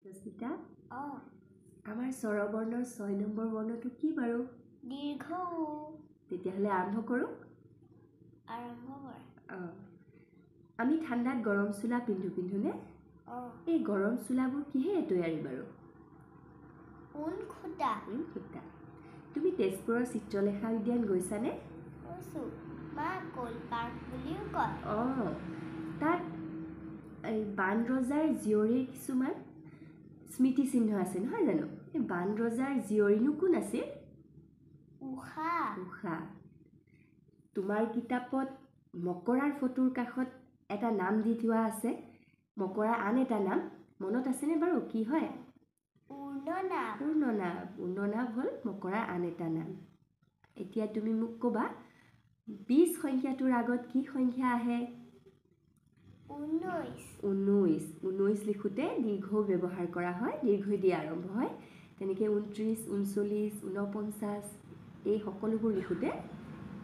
ৰশ্মিতা আমাৰ স্বৰবৰ্ণৰ 6 নম্বৰ বৰ্ণটো কি বাৰু? দীৰ্ঘ উ। তেতিয়াহ'লে আৰম্ভ কৰোঁ। আৰম্ভ কৰা। আমি ঠাণ্ডাত গৰম চোলা পিন্ধোনে? এই গৰম চোলাবোৰ কিহেৰে তৈয়াৰী বাৰু? ঊণ সূতা। তুমি তেজপুৰৰ চিত্ৰলেখা উদ্যান গৈছানে? গৈছোঁ। মা কল পাৰ্ক বুলিও কয়। তাত এই বাণ ৰজাৰ জীয়ৰীৰ কিছুমান স্মৃতিচিহ্ন আছে নহয় জানো? এই বাণ ৰজাৰ জীয়ৰীনো কোন আছিল? উষা। তোমাৰ কিতাপত মকৰাৰ ফটোৰ কাষত এটা নাম দি থোৱা আছে। মকৰাৰ আন এটা নাম মনত আছেনে বাৰু? কি হয়? পূৰ্ণনাভ হ'ল মকৰাৰ আন এটা নাম। এতিয়া তুমি মোক ক'বা 20 সংখ্যাটোৰ আগত কি সংখ্যা আহে? 19 লিখোঁতে দীৰ্ঘ ব্যৱহাৰ কৰা হয়, দীৰ্ঘই দি আৰম্ভ হয়। তেনেকৈ 29, 39, 49 এই সকলোবোৰ লিখোঁতে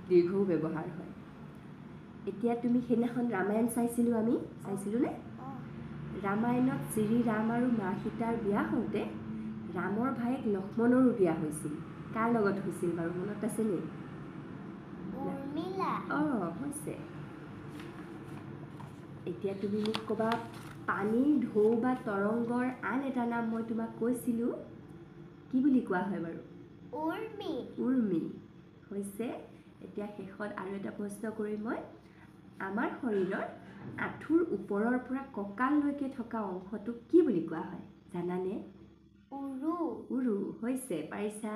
দীৰ্ঘও ব্যৱহাৰ হয়। এতিয়া তুমি সেইদিনাখন ৰামায়ণ চাইছিলোনে? ৰামায়ণত শ্ৰীৰাম আৰু মা সীতাৰ বিয়া হওঁতে ৰামৰ ভায়েক লক্ষ্মণৰো বিয়া হৈছিল। কাৰ লগত হৈছিল বাৰু মনত আছেনে? উৰ্মিলা। হৈছে। এতিয়া তুমি মোক ক'বা পানীৰ ঢৌ বা তৰংগৰ আন এটা নাম মই তোমাক কৈছিলোঁ। কি বুলি কোৱা হয় বাৰু? উৰ্মি হৈছে। এতিয়া শেষত আৰু এটা প্ৰশ্ন কৰিম মই। আমাৰ শৰীৰৰ আঁঠুৰ ওপৰৰ পৰা কঁকাললৈকে থকা অংশটোক কি বুলি কোৱা হয় জানানে? উৰু হৈছে। পাৰিছা?